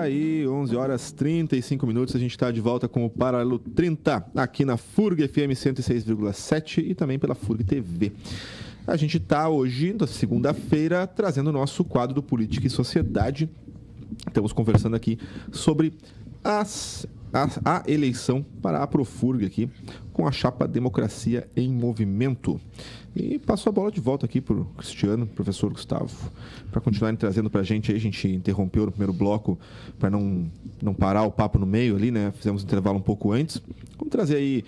aí, 11 horas 35 minutos, a gente está de volta com o Paralelo 30, aqui na FURG FM 106,7 e também pela FURG TV. A gente está hoje, na segunda-feira, trazendo o nosso quadro do Política e Sociedade. Estamos conversando aqui sobre a eleição para a Profurg aqui, com a chapa Democracia em Movimento. E passo a bola de volta aqui para o Cristiano, professor Gustavo, para continuarem trazendo para a gente. A gente interrompeu no primeiro bloco para não parar o papo no meio ali, né? Fizemos um intervalo um pouco antes. Vamos trazer aí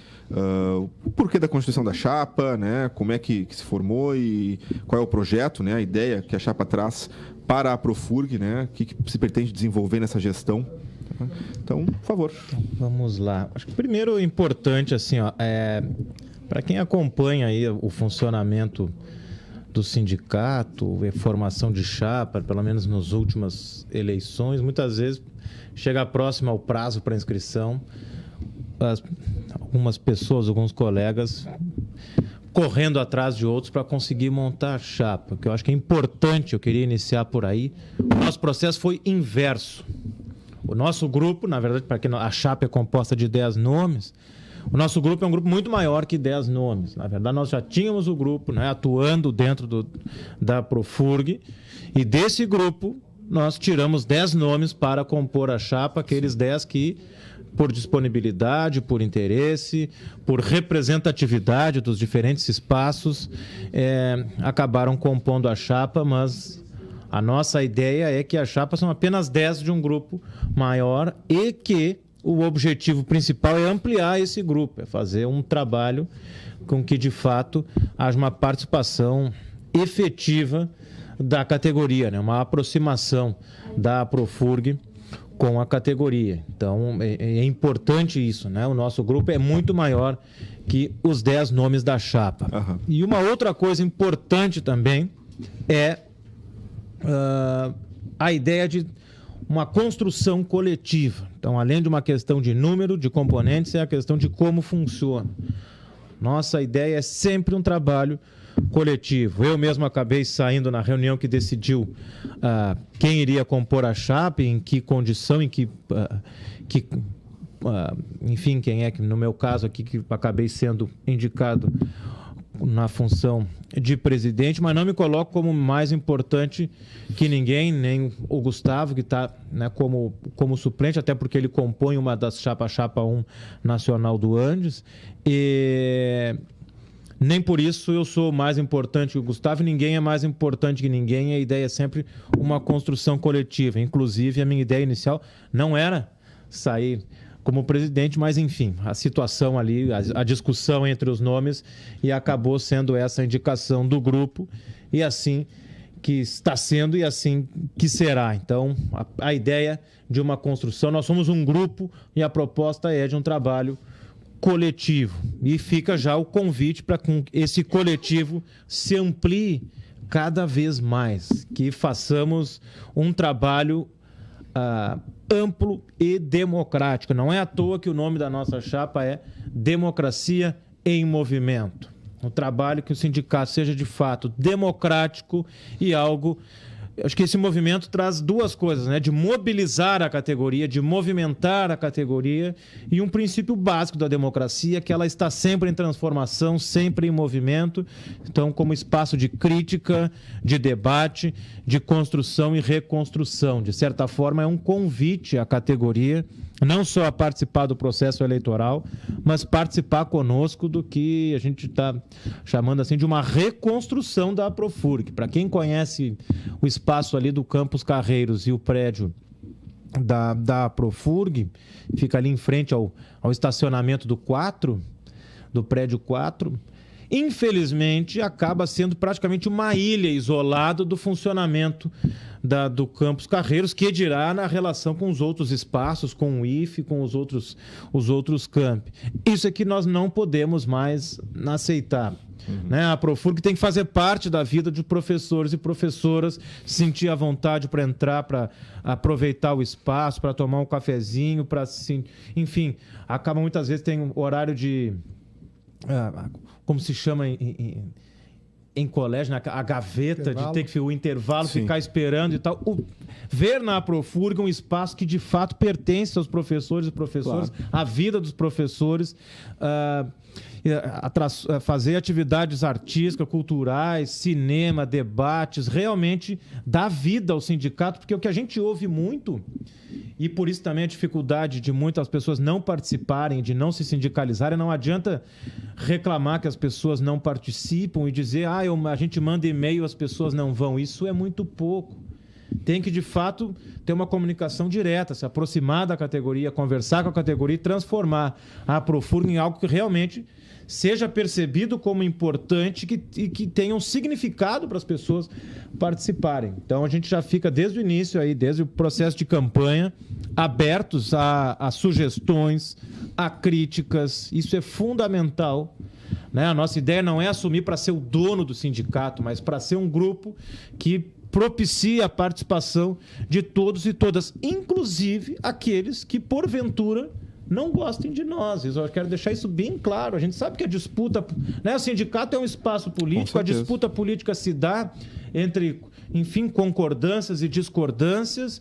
o porquê da constituição da chapa, né? Como é que se formou e qual é o projeto, né? A ideia que a chapa traz para a Profurg, né? O que se pretende desenvolver nessa gestão. Então, por favor. Então, vamos lá. Acho que primeiro é importante, assim, ó, para quem acompanha aí o funcionamento do sindicato, a formação de chapa, pelo menos nas últimas eleições, muitas vezes chega próximo ao prazo para inscrição, algumas pessoas, alguns colegas correndo atrás de outros para conseguir montar a chapa, que eu acho que é importante, eu queria iniciar por aí. O nosso processo foi inverso. O nosso grupo, na verdade, para quem a chapa é composta de 10 nomes, o nosso grupo é um grupo muito maior que 10 nomes. Na verdade, nós já tínhamos o grupo, né, atuando dentro da Profurg, e desse grupo nós tiramos 10 nomes para compor a chapa, aqueles 10 que, por disponibilidade, por interesse, por representatividade dos diferentes espaços, acabaram compondo a chapa, mas a nossa ideia é que a chapa são apenas 10 de um grupo maior e que o objetivo principal é ampliar esse grupo, é fazer um trabalho com que, de fato, haja uma participação efetiva da categoria, né? Uma aproximação da Profurg com a categoria. Então, é importante isso, né? O nosso grupo é muito maior que os 10 nomes da chapa. Uhum. E uma outra coisa importante também é a ideia de uma construção coletiva. Então, além de uma questão de número, de componentes, é a questão de como funciona. Nossa ideia é sempre um trabalho coletivo. Eu mesmo acabei saindo na reunião que decidiu quem iria compor a chapa, em que condição, enfim, quem é que, no meu caso aqui, que acabei sendo indicado na função de presidente, mas não me coloco como mais importante que ninguém, nem o Gustavo, que está, né, como suplente, até porque ele compõe uma das chapa 1 nacional do Andes, e nem por isso eu sou mais importante que o Gustavo, ninguém é mais importante que ninguém, a ideia é sempre uma construção coletiva. Inclusive, a minha ideia inicial não era sair como presidente, mas enfim, a situação ali, a discussão entre os nomes, e acabou sendo essa a indicação do grupo, e assim que está sendo e assim que será. Então, a ideia de uma construção, nós somos um grupo e a proposta é de um trabalho coletivo. E fica já o convite para que esse coletivo se amplie cada vez mais, que façamos um trabalho amplo e democrático. Não é à toa que o nome da nossa chapa é Democracia em Movimento. Um trabalho que o sindicato seja de fato democrático e algo... Acho que esse movimento traz duas coisas, né? De mobilizar a categoria, de movimentar a categoria, e um princípio básico da democracia, que ela está sempre em transformação, sempre em movimento. Então, como espaço de crítica, de debate, de construção e reconstrução. De certa forma, é um convite à categoria, não só a participar do processo eleitoral, mas participar conosco do que a gente está chamando assim de uma reconstrução da Profurg. Para quem conhece o espaço ali do Campus Carreiros e o prédio da Profurg, fica ali em frente ao estacionamento do prédio 4, infelizmente acaba sendo praticamente uma ilha isolada do funcionamento do Campus Carreiros, que dirá na relação com os outros espaços, com o IFE, com os outros campi. Isso é que nós não podemos mais aceitar. Né? A Profurg tem que fazer parte da vida de professores e professoras, sentir a vontade para entrar, para aproveitar o espaço, para tomar um cafezinho, para, enfim, acaba muitas vezes tem um horário de... como se chama em colégio, a gaveta Intervalo. de ter que o intervalo, Sim. ficar esperando e tal. Ver na Aprofurg um espaço que de fato pertence aos professores e professoras, à vida dos professores, fazer atividades artísticas, culturais, cinema, debates, realmente dar vida ao sindicato, porque o que a gente ouve muito, e por isso também a dificuldade de muitas pessoas não participarem, de não se sindicalizarem, não adianta reclamar que as pessoas não participam e dizer, a gente manda e-mail, as pessoas não vão. Isso é muito pouco. Tem que, de fato, ter uma comunicação direta, se aproximar da categoria, conversar com a categoria e transformar a Aprofurg em algo que realmente seja percebido como importante e que tenha um significado para as pessoas participarem. Então, a gente já fica desde o início, desde o processo de campanha, abertos a sugestões, a críticas. Isso é fundamental. Né? A nossa ideia não é assumir para ser o dono do sindicato, mas para ser um grupo que propicia a participação de todos e todas, inclusive aqueles que, porventura, não gostem de nós. Eu quero deixar isso bem claro. A gente sabe que a disputa... Né? O sindicato é um espaço político, a disputa política se dá entre, enfim, concordâncias e discordâncias,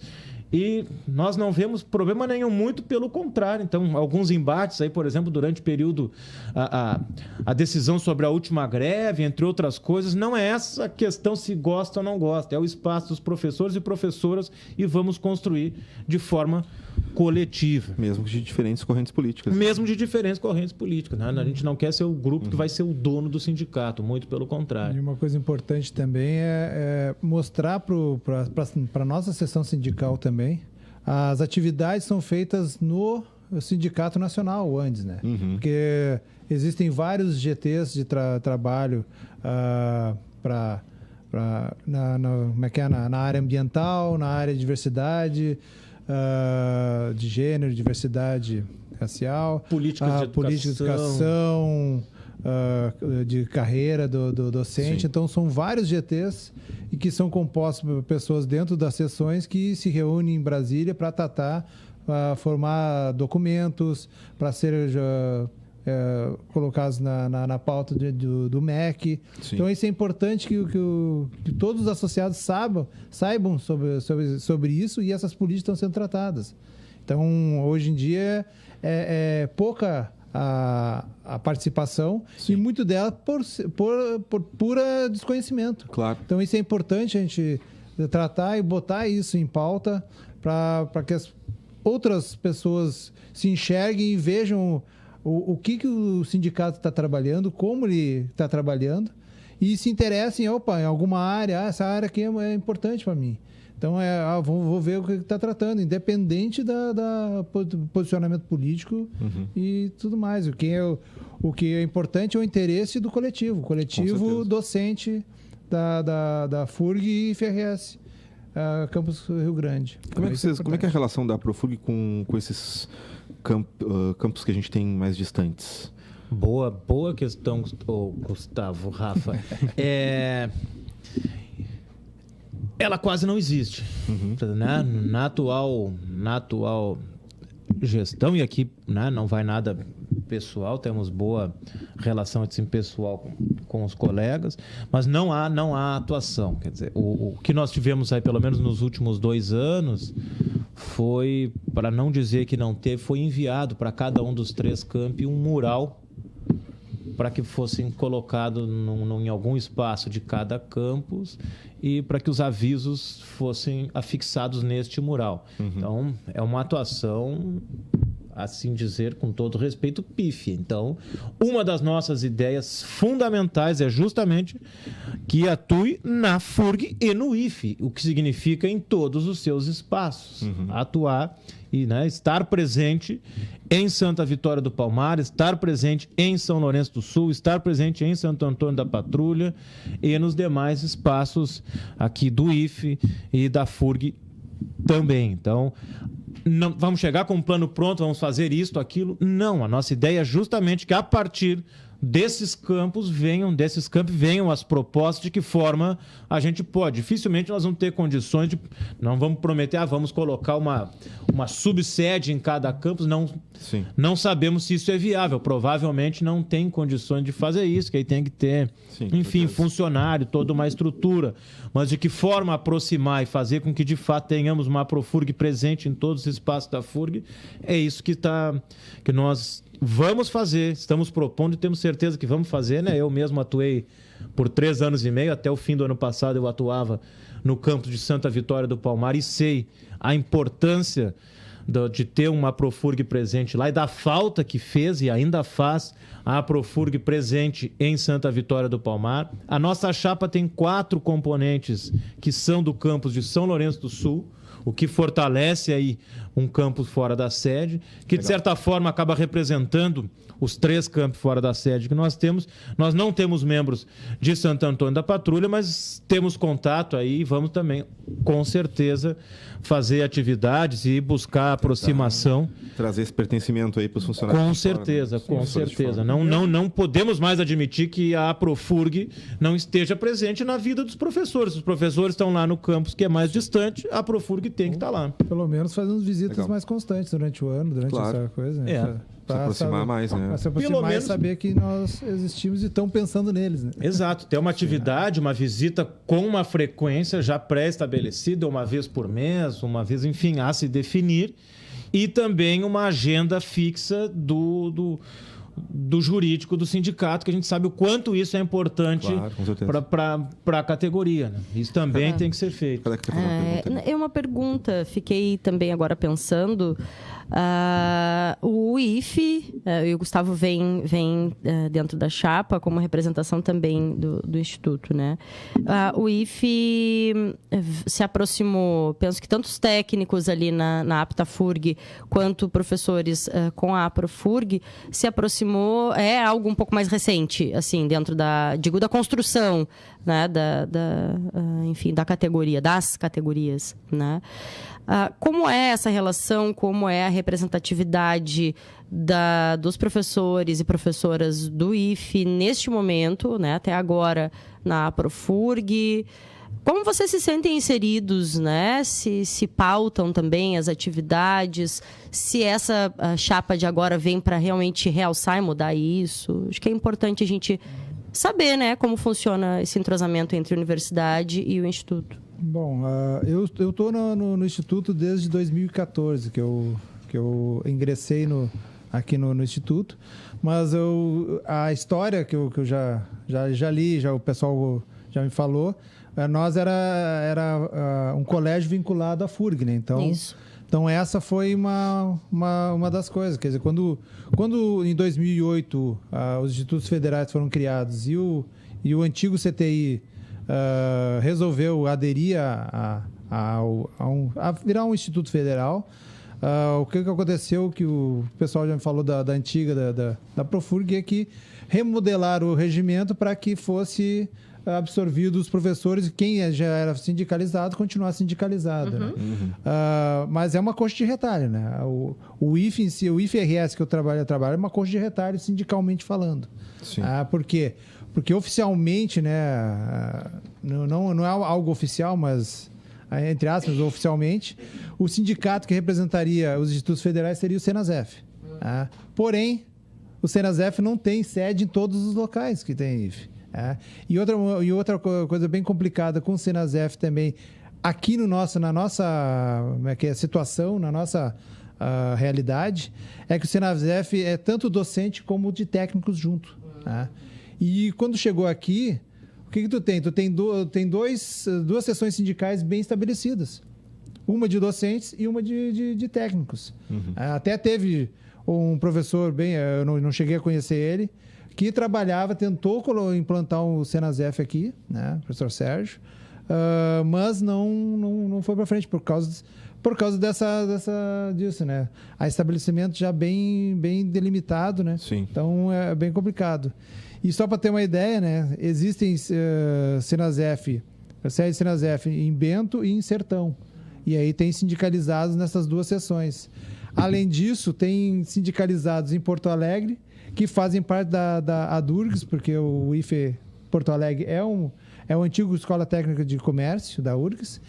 e nós não vemos problema nenhum, muito pelo contrário. Então, alguns embates aí, por exemplo, durante o período, a decisão sobre a última greve, entre outras coisas, não é essa a questão se gosta ou não gosta, é o espaço dos professores e professoras, e vamos construir de forma coletiva. Mesmo de diferentes correntes políticas. Mesmo de diferentes correntes políticas. Né? A gente não quer ser o grupo que vai ser o dono do sindicato, muito pelo contrário. E uma coisa importante também é mostrar para a nossa seção sindical também, as atividades são feitas no Sindicato Nacional, o ANDES, né? Porque existem vários GTs de trabalho na área ambiental, na área de diversidade, de gênero, diversidade racial, política de educação, de carreira do docente. Sim. Então, são vários GTs e que são compostos por pessoas dentro das seções que se reúnem em Brasília para tratar, formar documentos, para serem colocados na pauta do MEC. Sim. Então, isso é importante que todos os associados saibam sobre isso, e essas políticas estão sendo tratadas. Então, hoje em dia, é pouca a participação. Sim. E muito dela por pura desconhecimento. Claro. Então, isso é importante a gente tratar e botar isso em pauta para que as outras pessoas se enxerguem e vejam o que o sindicato está trabalhando, como ele está trabalhando, e se interessem em alguma área. Essa área aqui é importante para mim. Então, vou ver o que está tratando, independente do posicionamento político e tudo mais. O que é importante é o interesse do coletivo. O coletivo docente da FURG e FRS, Campus Rio Grande. Como é que é a relação da Aprofurg com esses campos que a gente tem mais distantes? Boa questão, Gustavo, Rafa. Ela quase não existe. Né? Na atual gestão, e aqui, né, não vai nada pessoal, temos boa relação assim, pessoal com os colegas, mas não há atuação. Quer dizer, o que nós tivemos aí, pelo menos nos últimos 2 anos, foi, para não dizer que não teve, foi enviado para cada um dos 3 campi um mural para que fossem colocados em algum espaço de cada campus e para que os avisos fossem afixados neste mural. Então, é uma atuação, assim dizer, com todo respeito, pífia. Então, uma das nossas ideias fundamentais é justamente que atue na FURG e no IFE, o que significa em todos os seus espaços. Atuar e, né, estar presente em Santa Vitória do Palmar, estar presente em São Lourenço do Sul, estar presente em Santo Antônio da Patrulha e nos demais espaços aqui do IFE e da FURG também. Então, não vamos chegar com um plano pronto, vamos fazer isto, aquilo. Não, a nossa ideia é justamente que a partir desses campos venham as propostas de que forma a gente pode. Dificilmente nós vamos ter condições de... Não vamos prometer, vamos colocar uma subsede em cada campus. Não sabemos se isso é viável. Provavelmente não tem condições de fazer isso, que aí tem que ter, funcionário, toda uma estrutura. Mas de que forma aproximar e fazer com que, de fato, tenhamos uma Aprofurg presente em todos os espaços da FURG, é isso que nós... Vamos fazer, estamos propondo e temos certeza que vamos fazer, né? Eu mesmo atuei por 3 anos e meio, até o fim do ano passado eu atuava no campus de Santa Vitória do Palmar e sei a importância de ter uma Aprofurg presente lá e da falta que fez e ainda faz a Aprofurg presente em Santa Vitória do Palmar. A nossa chapa tem 4 componentes que são do campus de São Lourenço do Sul, o que fortalece aí um campus fora da sede, que de certa forma acaba representando os 3 campos fora da sede que nós temos. Nós não temos membros de Santo Antônio da Patrulha, mas temos contato aí e vamos também, com certeza, fazer atividades e buscar aproximação. Trazer esse pertencimento aí para os funcionários. Com certeza, com certeza. Não podemos mais admitir que a Aprofurg não esteja presente na vida dos professores. Os professores estão lá no campus que é mais distante, a Aprofurg tem que estar lá. Pelo menos fazendo visitas mais constantes durante o ano, durante essa coisa. Né? Se aproximar mais, né? Se aproximar mais, saber que nós existimos e estão pensando neles, né? Exato. Ter uma atividade, uma visita com uma frequência já pré-estabelecida, uma vez por mês, uma vez, enfim, a se definir. E também uma agenda fixa do jurídico do sindicato, que a gente sabe o quanto isso é importante para a categoria. Né? Isso também tem que ser feito. É uma pergunta, fiquei também agora pensando. O IFE, e o Gustavo vem dentro da chapa como representação também do Instituto, né? O IFE se aproximou, penso que tantos técnicos ali na APTA-FURG quanto professores com a Aprofurg se aproximou, é algo um pouco mais recente, assim, dentro da construção, né? Enfim, da categoria, das categorias, né? Como é essa relação, como é a representatividade dos professores e professoras do IFE neste momento, né, até agora na Aprofurg? Como vocês se sentem inseridos, né? Se pautam também as atividades, se essa chapa de agora vem para realmente realçar e mudar isso? Acho que é importante a gente saber, né, como funciona esse entrosamento entre a universidade e o Instituto. Bom, eu estou no Instituto desde 2014, que eu ingressei aqui no Instituto, mas a história que eu já li, o pessoal já me falou, nós era um colégio vinculado à FURG, né? Então essa foi uma das coisas. Quer dizer, quando em 2008 os institutos federais foram criados e o antigo CTI resolveu aderir a virar um instituto federal, o que aconteceu, que o pessoal já me falou da antiga, da Aprofurg, é que remodelaram o regimento para que fosse absorvido os professores, quem já era sindicalizado continuar sindicalizado. Né? Mas é uma coxa de retalho, né? O IFE em si, o IFRS que eu trabalho é uma coxa de retalho sindicalmente falando. Por quê? Porque oficialmente, né, não é algo oficial, mas, entre aspas, oficialmente, o sindicato que representaria os institutos federais seria o Senasef. Porém, o Senasef não tem sede em todos os locais que tem IFE. E outra coisa bem complicada com o Senasef também, aqui na nossa situação, na nossa realidade, é que o Senasef é tanto docente como de técnicos junto. E quando chegou aqui, o que tu tem? Tu tem duas seções sindicais bem estabelecidas. Uma de docentes e uma de técnicos. Até teve um professor, eu não cheguei a conhecer ele, que tentou implantar o Senasef aqui, né? O professor Sérgio, mas não foi para frente por causa disso, né? Há estabelecimento já bem delimitado, né? Sim. Então é bem complicado. E só para ter uma ideia, né? Existem sede Senasef em Bento e em Sertão. E aí tem sindicalizados nessas duas seções. Além disso, tem sindicalizados em Porto Alegre, que fazem parte da ADURGS, porque o IFE Porto Alegre é o antigo Escola Técnica de Comércio da URGS,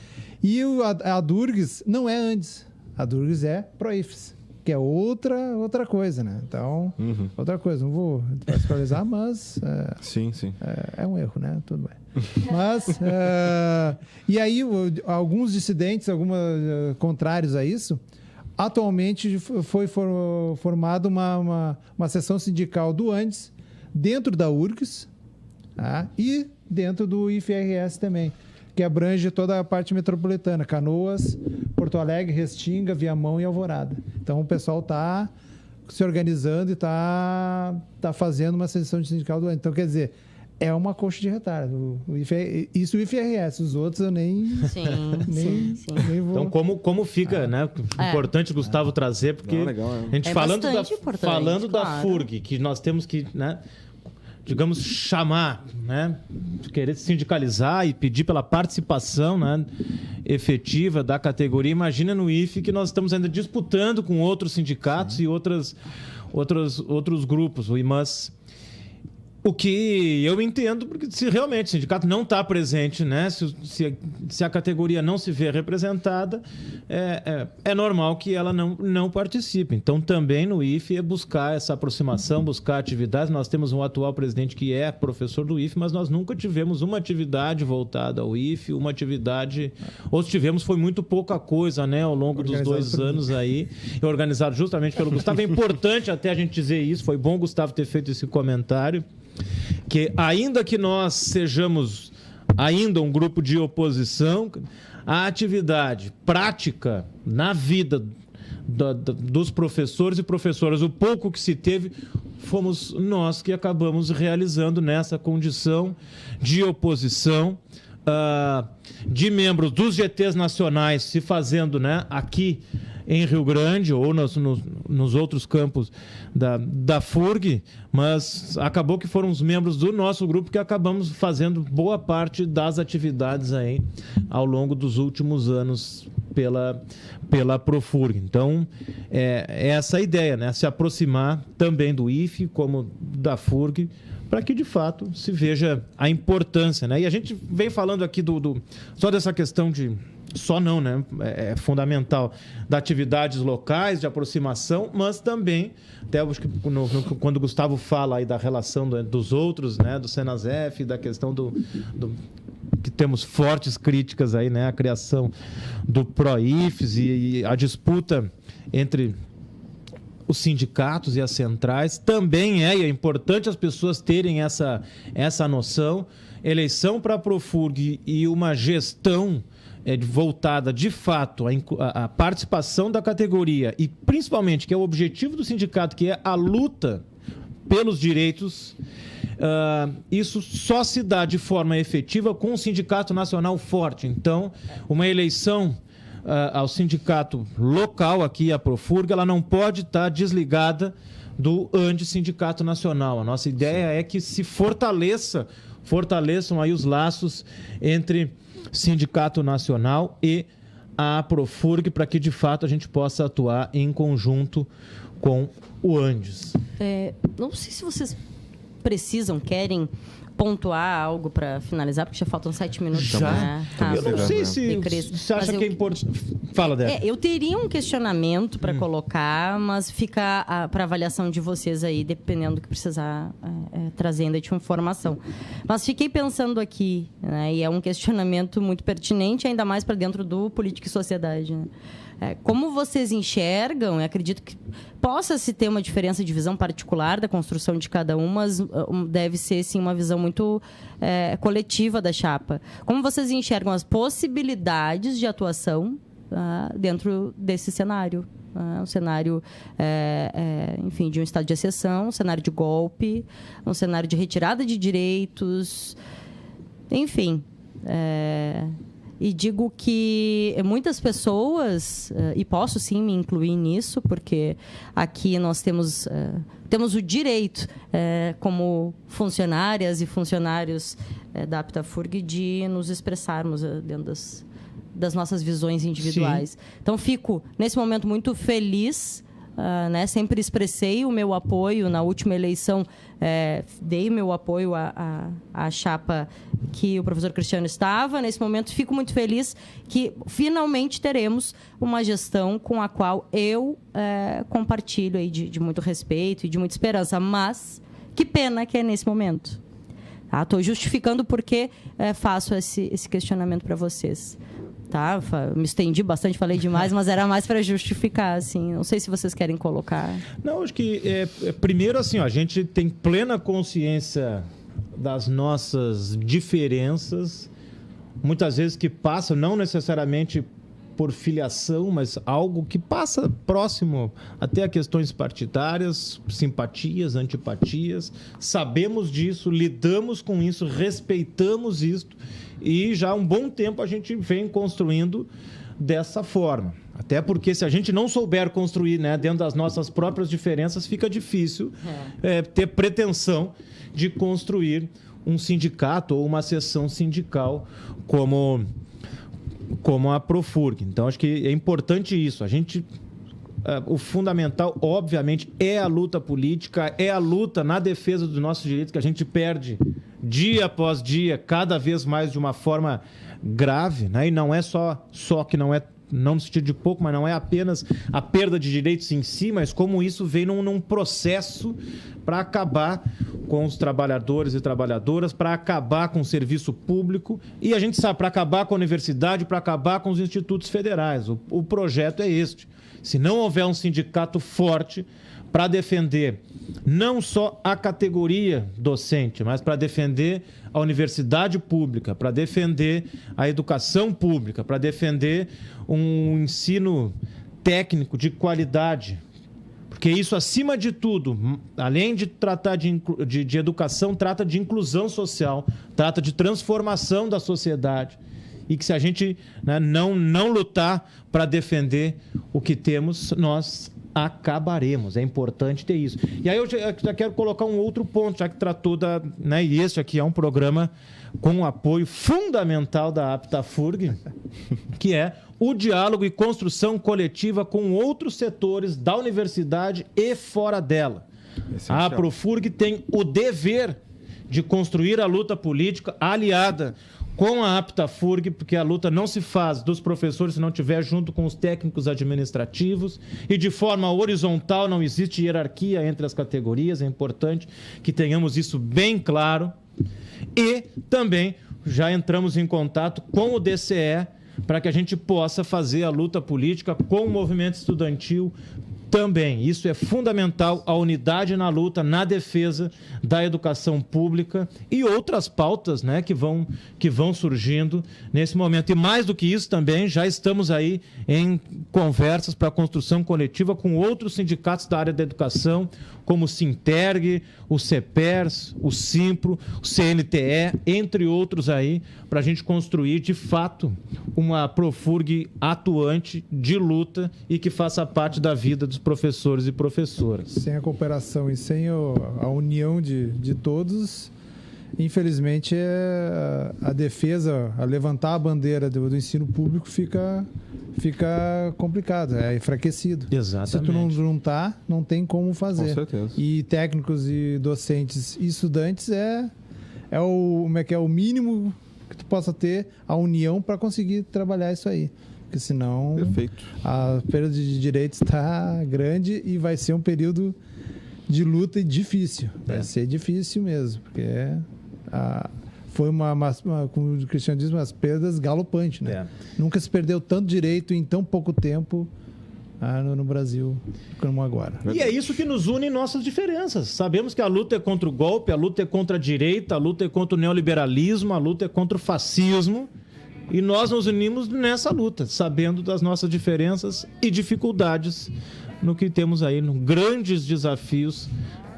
e a ADURGS não é Andes, a ADURGS é ProIFES, que é outra coisa, né? Então, outra coisa, não vou pastoralizar, mas Sim. é um erro, né? Tudo bem. Mas, e aí, alguns dissidentes, alguns contrários a isso, atualmente foi formada uma seção sindical do Andes, dentro da URGS, tá? E dentro do IFRS também, que abrange toda a parte metropolitana, Canoas, Porto Alegre, Restinga, Viamão e Alvorada. Então, o pessoal está se organizando e está fazendo uma sessão de sindical do Andes. Então, quer dizer, é uma coxa de retalho. Isso o IFRS, os outros eu nem... Sim. nem vou... Então, como fica, né? Importante, Gustavo, trazer, porque legal, a gente falando claro. da FURG, que nós temos que, né, digamos, chamar, né, querer sindicalizar e pedir pela participação, né, efetiva da categoria. Imagina no IFE que nós estamos ainda disputando com outros sindicatos e outros grupos, o IMAS. O que eu entendo, porque se realmente o sindicato não está presente, né? Se a categoria não se vê representada, é normal que ela não participe. Então, também no IFE é buscar essa aproximação, buscar atividades. Nós temos um atual presidente que é professor do IFE, mas nós nunca tivemos uma atividade voltada ao IFE, uma atividade... Ou se tivemos, foi muito pouca coisa, né? Ao longo dos 2 anos aí, organizado justamente pelo Gustavo. É importante até a gente dizer isso, foi bom o Gustavo ter feito esse comentário, que ainda que nós sejamos ainda um grupo de oposição, a atividade prática na vida dos professores e professoras, o pouco que se teve, fomos nós que acabamos realizando nessa condição de oposição, de membros dos GTs nacionais se fazendo, né, aqui em Rio Grande ou nos outros campos da FURG, mas acabou que foram os membros do nosso grupo que acabamos fazendo boa parte das atividades aí ao longo dos últimos anos pela Profurg. Então, é essa a ideia, né? Se aproximar também do IFE como da FURG, para que, de fato, se veja a importância, né? E a gente vem falando aqui só dessa questão de... Só não, né? É fundamental das atividades locais, de aproximação, mas também, até acho que quando o Gustavo fala aí da relação dos outros, né? Do Senasef, da questão que temos fortes críticas aí, né? A criação do ProIFES e a disputa entre os sindicatos e as centrais, também é importante as pessoas terem essa noção. Eleição para a Profurg e uma gestão voltada, de fato, à participação da categoria e, principalmente, que é o objetivo do sindicato, que é a luta pelos direitos, isso só se dá de forma efetiva com um sindicato nacional forte. Então, uma eleição ao sindicato local, aqui a Profurg, ela não pode estar desligada do Sindicato Nacional. A nossa ideia é que se fortaleçam aí os laços entre Sindicato Nacional e a Profurg, para que, de fato, a gente possa atuar em conjunto com o Andes. Não sei se vocês querem pontuar algo para finalizar, porque já faltam 7 minutos. Já? Né? Eu não sei se você acha que é importante. Fala, Débora. Eu teria um questionamento para colocar, mas fica para avaliação de vocês aí, dependendo do que precisar trazer ainda de informação. Mas fiquei pensando aqui, né, e é um questionamento muito pertinente, ainda mais para dentro do Política e Sociedade, né? Como vocês enxergam, eu acredito que possa-se ter uma diferença de visão particular da construção de cada um, mas deve ser, sim, uma visão muito coletiva da chapa. Como vocês enxergam as possibilidades de atuação dentro desse cenário? Um cenário, enfim, de um estado de exceção, um cenário de golpe, um cenário de retirada de direitos, enfim... E digo que muitas pessoas, e posso sim me incluir nisso, porque aqui nós temos o direito, como funcionárias e funcionários da APTAFURG, de nos expressarmos dentro das nossas visões individuais. Sim. Então, fico, nesse momento, muito feliz né? Sempre expressei o meu apoio. Na última eleição, dei meu apoio à chapa que o professor Cristiano estava. Nesse momento, fico muito feliz que finalmente teremos uma gestão com a qual eu compartilho aí de muito respeito e de muita esperança. Mas que pena que é nesse momento. Estou justificando porque faço esse questionamento para vocês. Tá? Me estendi bastante, falei demais, mas era mais para justificar, assim. Não sei se vocês querem colocar. Não, acho que primeiro assim, a gente tem plena consciência das nossas diferenças, muitas vezes que passam não necessariamente por filiação, mas algo que passa próximo até a questões partidárias, simpatias, antipatias. Sabemos disso, lidamos com isso, respeitamos isso e já há um bom tempo a gente vem construindo dessa forma. Até porque se a gente não souber construir, né, dentro das nossas próprias diferenças, fica difícil ter pretensão de construir um sindicato ou uma seção sindical como a Profurg. Então, acho que é importante isso. O fundamental, obviamente, é a luta política, é a luta na defesa dos nossos direitos, que a gente perde dia após dia, cada vez mais de uma forma grave, né? E não é só que não é, não no sentido de pouco, mas não é apenas a perda de direitos em si, mas como isso vem num processo para acabar com os trabalhadores e trabalhadoras, para acabar com o serviço público e a gente sabe, para acabar com a universidade, para acabar com os institutos federais. O projeto é este. Se não houver um sindicato forte para defender não só a categoria docente, mas para defender a universidade pública, para defender a educação pública, para defender um ensino técnico de qualidade, porque isso, acima de tudo, além de tratar de educação, trata de inclusão social, trata de transformação da sociedade. E que se a gente, né, não lutar para defender o que temos, nós acabaremos. É importante ter isso. E aí eu já quero colocar um outro ponto, já que tratou né, e este aqui é um programa com o apoio fundamental da APTAFURG, que é o diálogo e construção coletiva com outros setores da universidade e fora dela. A Profurg tem o dever de construir a luta política aliada com a APTAFURG, porque a luta não se faz dos professores se não estiver junto com os técnicos administrativos e de forma horizontal, não existe hierarquia entre as categorias, é importante que tenhamos isso bem claro. E também já entramos em contato com o DCE para que a gente possa fazer a luta política com o movimento estudantil também. Isso é fundamental, a unidade na luta, na defesa da educação pública e outras pautas, né, que vão surgindo nesse momento. E mais do que isso também, já estamos aí em conversas para a construção coletiva com outros sindicatos da área da educação, como o Sinterg, o CEPERS, o Simpro, o CNTE, entre outros aí, para a gente construir, de fato, uma Profurg atuante de luta e que faça parte da vida dos professores e professoras. Sem a cooperação e sem a união de todos, infelizmente, a defesa, a levantar a bandeira do ensino público fica complicado, é enfraquecido. Exatamente. Se tu não juntar, não tem como fazer. Com certeza. E técnicos e docentes e estudantes é o mínimo que tu possa ter, a união para conseguir trabalhar isso aí. Porque senão Perfeito. A perda de direitos está grande e vai ser um período de luta difícil. Vai ser difícil mesmo, porque foi como o Cristiano diz, umas perdas galopantes, né? Nunca se perdeu tanto direito em tão pouco tempo no Brasil como agora. E é isso que nos une em nossas diferenças. Sabemos que a luta é contra o golpe, a luta é contra a direita, a luta é contra o neoliberalismo, a luta é contra o fascismo. E nós nos unimos nessa luta, sabendo das nossas diferenças e dificuldades no que temos aí, no grandes desafios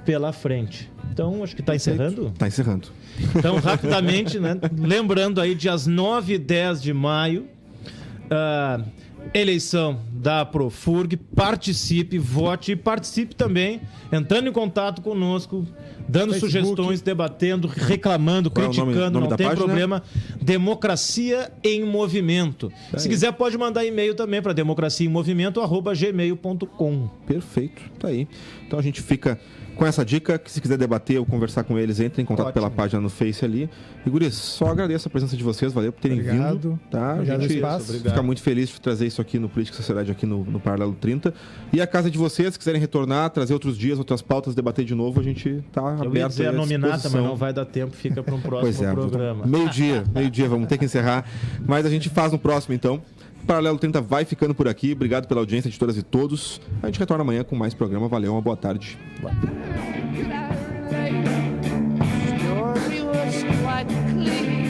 pela frente. Então, acho que está encerrando? Está encerrando. Então, rapidamente, né? Lembrando aí, dias 9 e 10 de maio, eleição da Profurg, participe, vote e participe também, entrando em contato conosco, dando Facebook. sugestões, debatendo, reclamando, Qual é o criticando, nome não da tem página? problema. Democracia em Movimento. Se quiser, pode mandar e-mail também para democraciaemmovimento@gmail.com. Perfeito, tá aí. Então a gente fica com essa dica, que se quiser debater ou conversar com eles, entre em contato Ótimo. pela página no Face ali. E guris, só agradeço a presença de vocês, valeu por terem Obrigado. vindo. Tá? Obrigado A gente pelo espaço. fica muito feliz de trazer isso aqui no Política e Sociedade, aqui no Paralelo 30. E a casa de vocês, se quiserem retornar, trazer outros dias, outras pautas, debater de novo, a gente tá Eu ia aberto dizer aí a à nominata, disposição. mas não vai dar tempo, fica para um Pois próximo é, programa. meio-dia, vamos ter que encerrar. Mas a gente faz no próximo, então. O Paralelo 30 vai ficando por aqui. Obrigado pela audiência de todas e todos. A gente retorna amanhã com mais programa. Valeu, uma boa tarde. Story was quite clear.